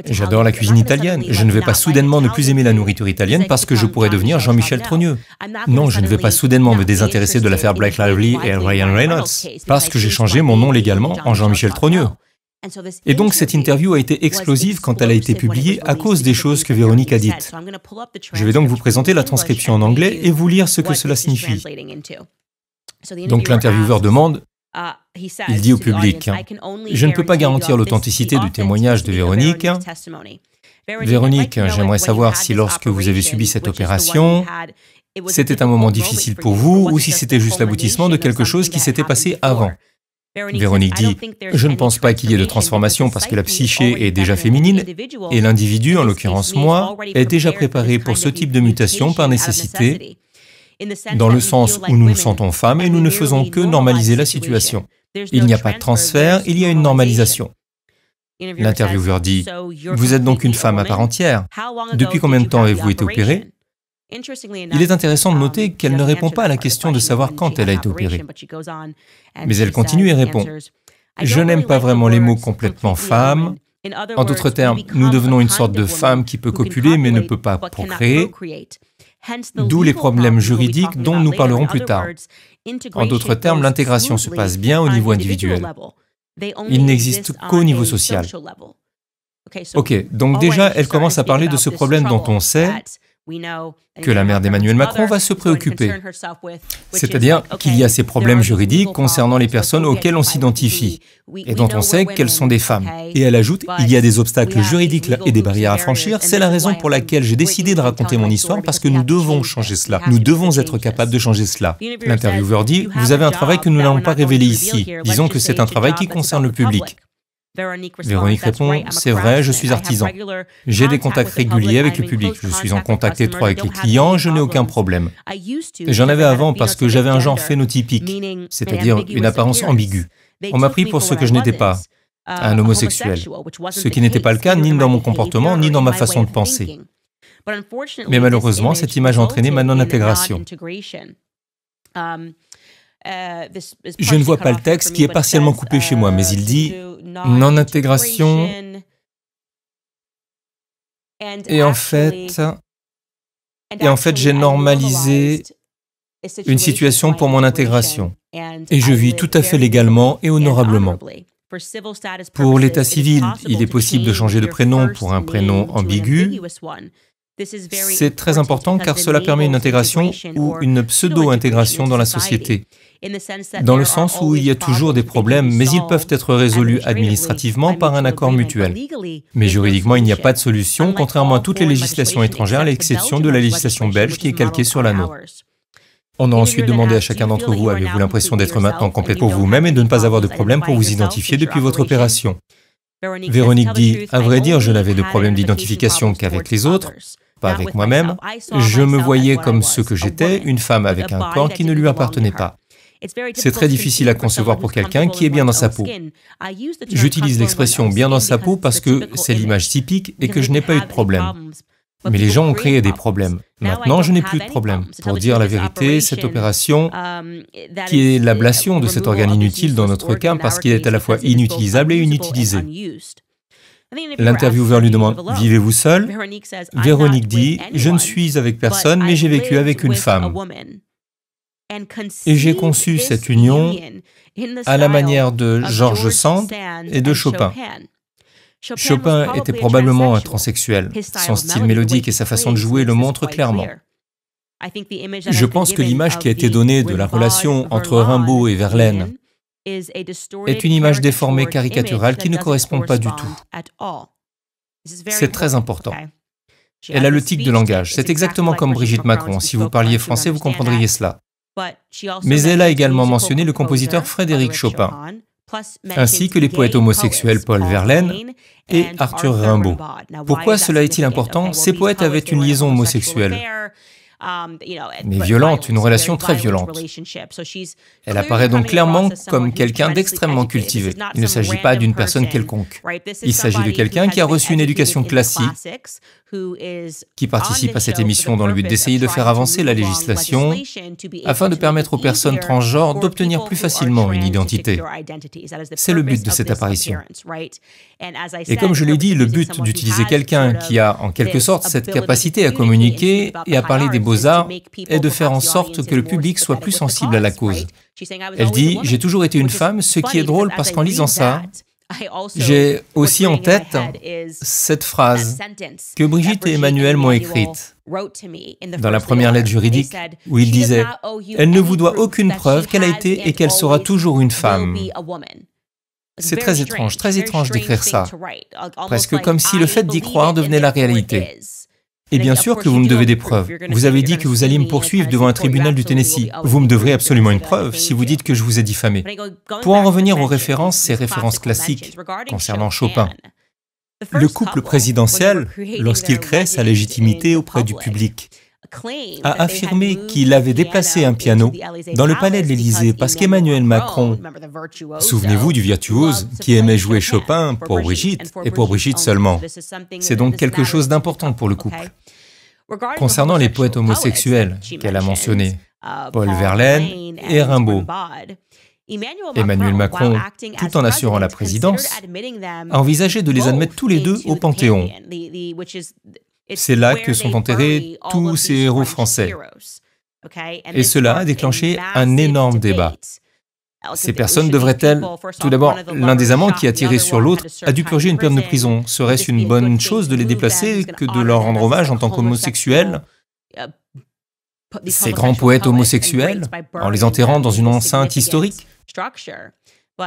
J'adore la cuisine italienne. Je ne vais pas soudainement ne plus aimer la nourriture italienne parce que je pourrais devenir Jean-Michel Trogneux. Non, je ne vais pas soudainement me désintéresser de l'affaire Blake Lively et Ryan Reynolds parce que j'ai changé mon nom légalement en Jean-Michel Trogneux. Et donc cette interview a été explosive quand elle a été publiée à cause des choses que Véronique a dites. Je vais donc vous présenter la transcription en anglais et vous lire ce que cela signifie. Donc l'intervieweur demande, il dit au public, « Je ne peux pas garantir l'authenticité du témoignage de Véronique. Véronique, j'aimerais savoir si lorsque vous avez subi cette opération, c'était un moment difficile pour vous ou si c'était juste l'aboutissement de quelque chose qui s'était passé avant. » Véronique dit, « Je ne pense pas qu'il y ait de transformation parce que la psyché est déjà féminine et l'individu, en l'occurrence moi, est déjà préparé pour ce type de mutation par nécessité, dans le sens où nous nous sentons femmes et nous ne faisons que normaliser la situation. Il n'y a pas de transfert, il y a une normalisation. » L'intervieweur dit, « Vous êtes donc une femme à part entière. Depuis combien de temps avez-vous été opérée ?» Il est intéressant de noter qu'elle ne répond pas à la question de savoir quand elle a été opérée. Mais elle continue et répond, « Je n'aime pas vraiment les mots complètement femme. En d'autres termes, nous devenons une sorte de femme qui peut copuler mais ne peut pas procréer. D'où les problèmes juridiques dont nous parlerons plus tard. En d'autres termes, l'intégration se passe bien au niveau individuel. Il n'existe qu'au niveau social. » Ok, donc déjà, elle commence à parler de ce problème dont on sait que la mère d'Emmanuel Macron va se préoccuper. C'est-à-dire qu'il y a ces problèmes juridiques concernant les personnes auxquelles on s'identifie et dont on sait qu'elles sont des femmes. Et elle ajoute, il y a des obstacles juridiques et des barrières à franchir. C'est la raison pour laquelle j'ai décidé de raconter mon histoire parce que nous devons changer cela. Nous devons être capables de changer cela. L'intervieweur dit, vous avez un travail que nous n'allons pas révéler ici. Disons que c'est un travail qui concerne le public. Véronique répond, c'est vrai, je suis artisan. J'ai des contacts réguliers avec le public. Je suis en contact étroit avec les clients, je n'ai aucun problème. J'en avais avant parce que j'avais un genre phénotypique, c'est-à-dire une apparence ambiguë. On m'a pris pour ce que je n'étais pas, un homosexuel, ce qui n'était pas le cas ni dans mon comportement ni dans ma façon de penser. Mais malheureusement, cette image a entraîné ma non-intégration. Je ne vois pas le texte qui est partiellement coupé chez moi, mais il dit non-intégration. Et en fait, j'ai normalisé une situation pour mon intégration. Et je vis tout à fait légalement et honorablement. Pour l'état civil, il est possible de changer de prénom pour un prénom ambigu. C'est très important car cela permet une intégration ou une pseudo-intégration dans la société, dans le sens où il y a toujours des problèmes, mais ils peuvent être résolus administrativement par un accord mutuel. Mais juridiquement, il n'y a pas de solution, contrairement à toutes les législations étrangères, à l'exception de la législation belge qui est calquée sur la nôtre. On a ensuite demandé à chacun d'entre vous, avez-vous l'impression d'être maintenant complète pour vous-même et de ne pas avoir de problème pour vous identifier depuis votre opération? Véronique dit, à vrai dire, je n'avais de problème d'identification qu'avec les autres, pas avec moi-même. Je me voyais comme ce que j'étais, une femme avec un corps qui ne lui appartenait pas. C'est très difficile à concevoir pour quelqu'un qui est bien dans sa peau. J'utilise l'expression « bien dans sa peau » parce que c'est l'image typique et que je n'ai pas eu de problème. Mais les gens ont créé des problèmes. Maintenant, je n'ai plus de problème. Pour dire la vérité, cette opération, qui est l'ablation de cet organe inutile dans notre cas, parce qu'il est à la fois inutilisable et inutilisé. L'intervieweur lui demande « Vivez-vous seul ?» Véronique dit « Je ne suis avec personne, mais j'ai vécu avec une femme. Et j'ai conçu cette union à la manière de George Sand et de Chopin. » Chopin était probablement un transsexuel. Son style mélodique et sa façon de jouer le montrent clairement. Je pense que l'image qui a été donnée de la relation entre Rimbaud et Verlaine est une image déformée caricaturale qui ne correspond pas du tout. C'est très important. Elle a le tic de langage. C'est exactement comme Brigitte Macron. Si vous parliez français, vous comprendriez cela. Mais elle a également mentionné le compositeur Frédéric Chopin, ainsi que les poètes homosexuels Paul Verlaine et Arthur Rimbaud. Pourquoi cela est-il important? Ces poètes avaient une liaison homosexuelle, mais violente, une relation très violente. Elle apparaît donc clairement comme quelqu'un d'extrêmement cultivé. Il ne s'agit pas d'une personne quelconque. Il s'agit de quelqu'un qui a reçu une éducation classique, qui participe à cette émission dans le but d'essayer de faire avancer la législation afin de permettre aux personnes transgenres d'obtenir plus facilement une identité. C'est le but de cette apparition. Et comme je l'ai dit, le but d'utiliser quelqu'un qui a en quelque sorte cette capacité à communiquer et à parler des beaux-arts est de faire en sorte que le public soit plus sensible à la cause. Elle dit « J'ai toujours été une femme, ce qui est drôle parce qu'en lisant ça, j'ai aussi en tête cette phrase que Brigitte et Emmanuel m'ont écrite dans la première lettre juridique où il disait « Elle ne vous doit aucune preuve qu'elle a été et qu'elle sera toujours une femme ». C'est très étrange d'écrire ça, presque comme si le fait d'y croire devenait la réalité. Et bien sûr que vous me devez des preuves. Vous avez dit que vous alliez me poursuivre devant un tribunal du Tennessee. Vous me devrez absolument une preuve si vous dites que je vous ai diffamé. Pour en revenir aux références, ces références classiques concernant Chopin. Le couple présidentiel, lorsqu'il crée sa légitimité auprès du public, a affirmé qu'il avait déplacé un piano dans le palais de l'Élysée parce qu'Emmanuel Macron, souvenez-vous du virtuose qui aimait jouer Chopin pour Brigitte et pour Brigitte seulement. C'est donc quelque chose d'important pour le couple. Concernant les poètes homosexuels qu'elle a mentionnés, Paul Verlaine et Rimbaud, Emmanuel Macron, tout en assurant la présidence, a envisagé de les admettre tous les deux au Panthéon. C'est là que sont enterrés tous ces héros français. Et cela a déclenché un énorme débat. Ces personnes devraient-elles... Tout d'abord, l'un des amants qui a tiré sur l'autre a dû purger une peine de prison. Serait-ce une bonne chose de les déplacer que de leur rendre hommage en tant qu'homosexuels? Ces grands poètes homosexuels, en les enterrant dans une enceinte historique?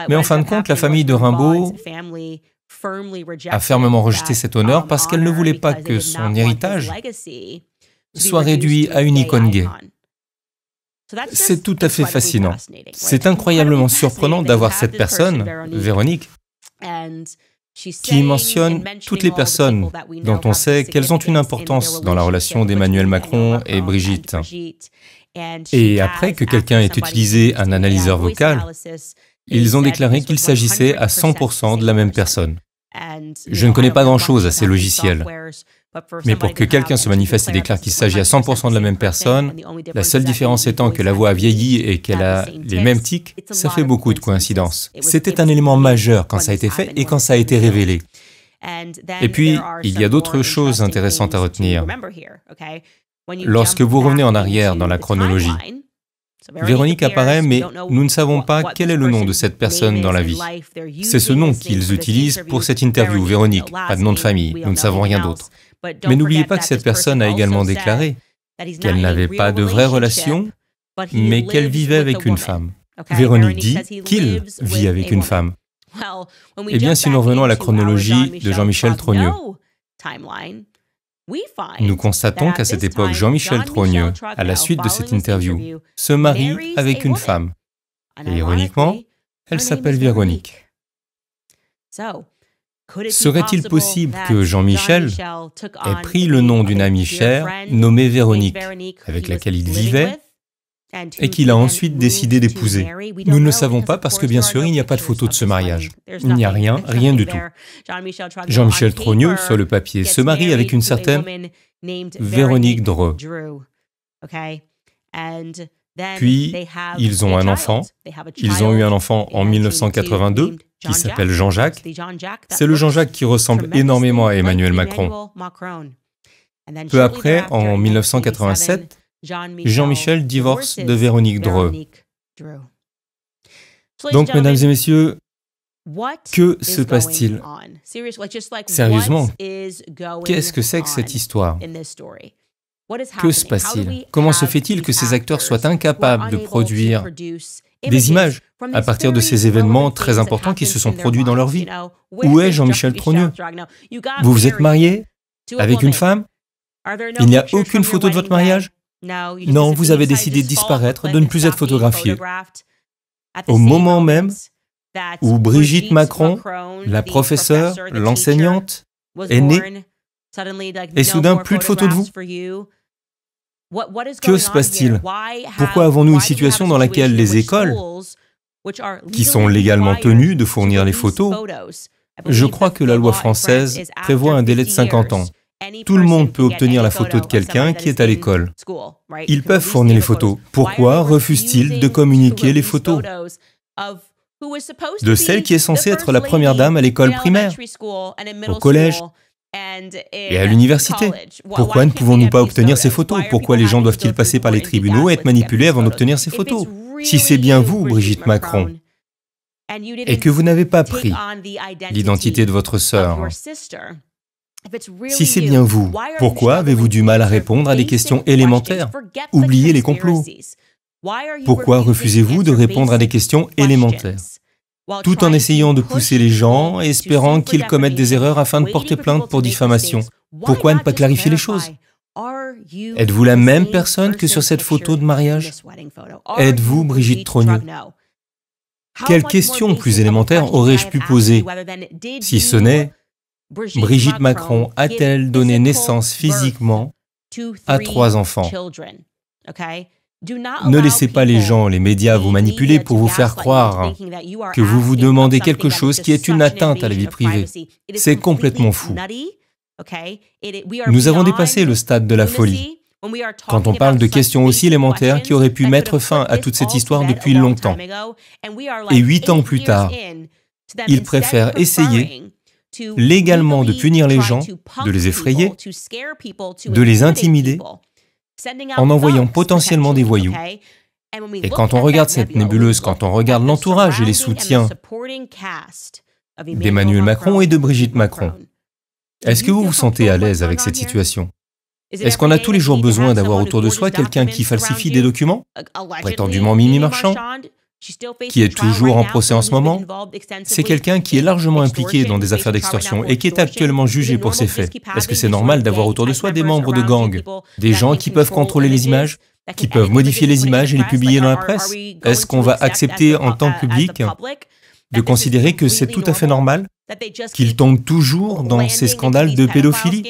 Mais en fin de compte, la famille de Rimbaud a fermement rejeté cet honneur parce qu'elle ne voulait pas que son héritage soit réduit à une icône gay. C'est tout à fait fascinant. C'est incroyablement surprenant d'avoir cette personne, Véronique, qui mentionne toutes les personnes dont on sait qu'elles ont une importance dans la relation d'Emmanuel Macron et Brigitte. Et après que quelqu'un ait utilisé un analyseur vocal, ils ont déclaré qu'il s'agissait à 100% de la même personne. Je ne connais pas grand-chose à ces logiciels, mais pour que quelqu'un se manifeste et déclare qu'il s'agit à 100% de la même personne, la seule différence étant que la voix a vieilli et qu'elle a les mêmes tics, ça fait beaucoup de coïncidences. C'était un élément majeur quand ça a été fait et quand ça a été révélé. Et puis, il y a d'autres choses intéressantes à retenir. Lorsque vous revenez en arrière dans la chronologie, Véronique apparaît, mais nous ne savons pas quel est le nom de cette personne dans la vie. C'est ce nom qu'ils utilisent pour cette interview, Véronique, pas de nom de famille, nous ne savons rien d'autre. Mais n'oubliez pas que cette personne a également déclaré qu'elle n'avait pas de vraie relation, mais qu'elle vivait avec une femme. Véronique dit qu'il vit avec une femme. Eh bien, si nous revenons à la chronologie de Jean-Michel Trogneux, Nous constatons qu'à cette époque, Jean-Michel Trogneux, à la suite de cette interview, se marie avec une femme. Et ironiquement, elle s'appelle Véronique. Serait-il possible que Jean-Michel ait pris le nom d'une amie chère nommée Véronique, avec laquelle il vivait, et qu'il a ensuite décidé d'épouser? Nous ne le savons pas parce que bien sûr, il n'y a pas de photo de ce mariage. Il n'y a rien, rien du tout. Jean-Michel Trogneux, sur le papier, se marie avec une certaine Véronique Dreux. Puis, ils ont un enfant. Ils ont eu un enfant en 1982 qui s'appelle Jean-Jacques. C'est le Jean-Jacques qui ressemble énormément à Emmanuel Macron. Peu après, en 1987, Jean-Michel divorce de Véronique Dreux. Donc, mesdames et messieurs, que se passe-t-il? Sérieusement, qu'est-ce que c'est que cette histoire? Que se passe-t-il? Comment se fait-il que ces acteurs soient incapables de produire des images à partir de ces événements très importants qui se sont produits dans leur vie? Où est Jean-Michel Trogneux? Vous vous êtes marié avec une femme? Il n'y a aucune photo de votre mariage? Non, vous avez décidé de disparaître, de ne plus être photographié. Au moment même où Brigitte Macron, la professeure, l'enseignante, est née, et soudain plus de photos de vous? Que se passe-t-il? Pourquoi avons-nous une situation dans laquelle les écoles, qui sont légalement tenues de fournir les photos, je crois que la loi française prévoit un délai de 50 ans. Tout le monde peut obtenir la photo de quelqu'un qui est à l'école. Ils peuvent fournir les photos. Pourquoi refusent-ils de communiquer les photos de celle qui est censée être la première dame à l'école primaire, au collège et à l'université? Pourquoi ne pouvons-nous pas obtenir ces photos? Pourquoi les gens doivent-ils passer par les tribunaux et être manipulés avant d'obtenir ces photos? Si c'est bien vous, Brigitte Macron, et que vous n'avez pas pris l'identité de votre sœur, si c'est bien vous, pourquoi avez-vous du mal à répondre à des questions élémentaires? Oubliez les complots. Pourquoi refusez-vous de répondre à des questions élémentaires, tout en essayant de pousser les gens et espérant qu'ils commettent des erreurs afin de porter plainte pour diffamation? Pourquoi ne pas clarifier les choses? Êtes-vous la même personne que sur cette photo de mariage? Êtes-vous Brigitte Trogneux? Quelle question plus élémentaire aurais-je pu poser, si ce n'est Brigitte Macron a-t-elle donné naissance physiquement à 3 enfants? Ne laissez pas les gens, les médias vous manipuler pour vous faire croire que vous vous demandez quelque chose qui est une atteinte à la vie privée. C'est complètement fou. Nous avons dépassé le stade de la folie quand on parle de questions aussi élémentaires qui auraient pu mettre fin à toute cette histoire depuis longtemps. Et 8 ans plus tard, ils préfèrent essayer légalement de punir les gens, de les effrayer, de les intimider, en envoyant potentiellement des voyous. Et quand on regarde cette nébuleuse, quand on regarde l'entourage et les soutiens d'Emmanuel Macron et de Brigitte Macron, est-ce que vous vous sentez à l'aise avec cette situation? Est-ce qu'on a tous les jours besoin d'avoir autour de soi quelqu'un qui falsifie des documents, prétendument Mimi Marchand, qui est toujours en procès en ce moment? C'est quelqu'un qui est largement impliqué dans des affaires d'extorsion et qui est actuellement jugé pour ces faits. Est-ce que c'est normal d'avoir autour de soi des membres de gangs, des gens qui peuvent contrôler les images, qui peuvent modifier les images et les publier dans la presse? Est-ce qu'on va accepter en tant que public de considérer que c'est tout à fait normal qu'ils tombent toujours dans ces scandales de pédophilie?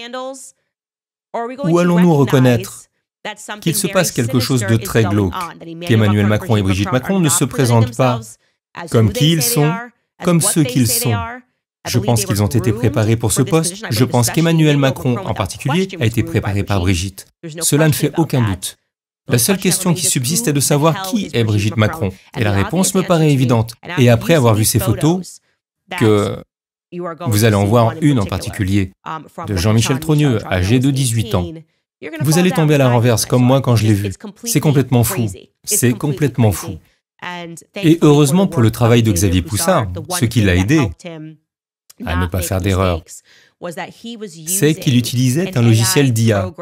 Ou allons-nous reconnaître qu'il se passe quelque chose de très glauque, qu'Emmanuel Macron et Brigitte Macron ne se présentent pas comme qui ils sont, comme ceux qu'ils sont? Je pense qu'ils ont été préparés pour ce poste. Je pense qu'Emmanuel Macron, en particulier, a été préparé par Brigitte. Cela ne fait aucun doute. La seule question qui subsiste est de savoir qui est Brigitte Macron. Et la réponse me paraît évidente. Et après avoir vu ces photos, que vous allez en voir une en particulier, de Jean-Michel Trogneux, âgé de 18 ans. Vous allez tomber à la renverse, comme moi quand je l'ai vu. C'est complètement fou. C'est complètement fou. Et heureusement pour le travail de Xavier Poussard, ce qui l'a aidé à ne pas faire d'erreur, c'est qu'il utilisait un logiciel d'IA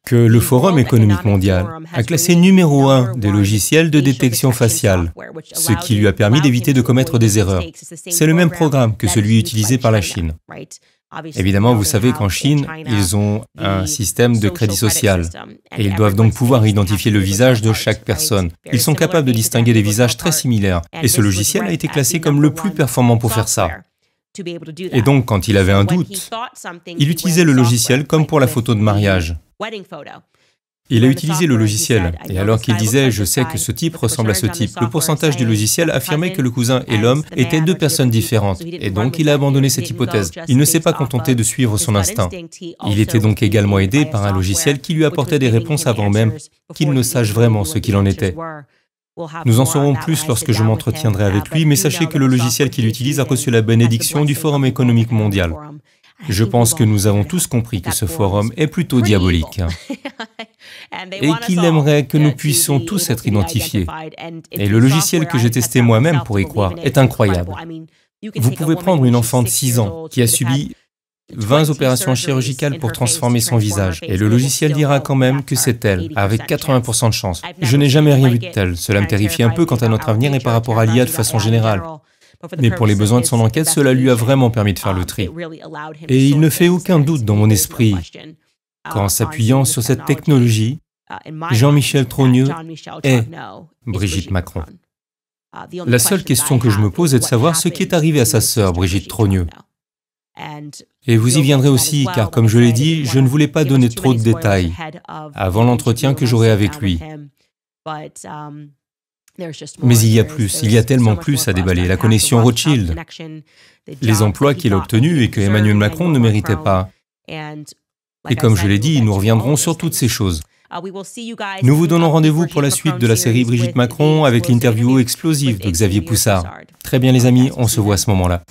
que le Forum économique mondial a classé numéro 1 des logiciels de détection faciale, ce qui lui a permis d'éviter de commettre des erreurs. C'est le même programme que celui utilisé par la Chine. Évidemment, vous savez qu'en Chine, ils ont un système de crédit social et ils doivent donc pouvoir identifier le visage de chaque personne. Ils sont capables de distinguer des visages très similaires et ce logiciel a été classé comme le plus performant pour faire ça. Et donc, quand il avait un doute, il utilisait le logiciel comme pour la photo de mariage. Il a utilisé le logiciel, et alors qu'il disait « je sais que ce type ressemble à ce type », le pourcentage du logiciel affirmait que le cousin et l'homme étaient deux personnes différentes, et donc il a abandonné cette hypothèse. Il ne s'est pas contenté de suivre son instinct. Il était donc également aidé par un logiciel qui lui apportait des réponses avant même qu'il ne sache vraiment ce qu'il en était. Nous en saurons plus lorsque je m'entretiendrai avec lui, mais sachez que le logiciel qu'il utilise a reçu la bénédiction du Forum économique mondial. Je pense que nous avons tous compris que ce forum est plutôt diabolique et qu'il aimerait que nous puissions tous être identifiés. Et le logiciel que j'ai testé moi-même pour y croire est incroyable. Vous pouvez prendre une enfant de 6 ans qui a subi 20 opérations chirurgicales pour transformer son visage, et le logiciel dira quand même que c'est elle, avec 80% de chance. Je n'ai jamais rien vu de tel. Cela me terrifie un peu quant à notre avenir et par rapport à l'IA de façon générale. Mais pour les besoins de son enquête, cela lui a vraiment permis de faire le tri. Et il ne fait aucun doute dans mon esprit qu'en s'appuyant sur cette technologie, Jean-Michel Trogneux est Brigitte Macron. La seule question que je me pose est de savoir ce qui est arrivé à sa sœur, Brigitte Trogneux. Et vous y viendrez aussi, car comme je l'ai dit, je ne voulais pas donner trop de détails avant l'entretien que j'aurai avec lui. Mais il y a plus, il y a tellement plus à déballer. La connexion Rothschild, les emplois qu'il a obtenus et que Emmanuel Macron ne méritait pas. Et comme je l'ai dit, nous reviendrons sur toutes ces choses. Nous vous donnons rendez-vous pour la suite de la série Brigitte Macron avec l'interview explosive de Xavier Poussard. Très bien les amis, on se voit à ce moment-là.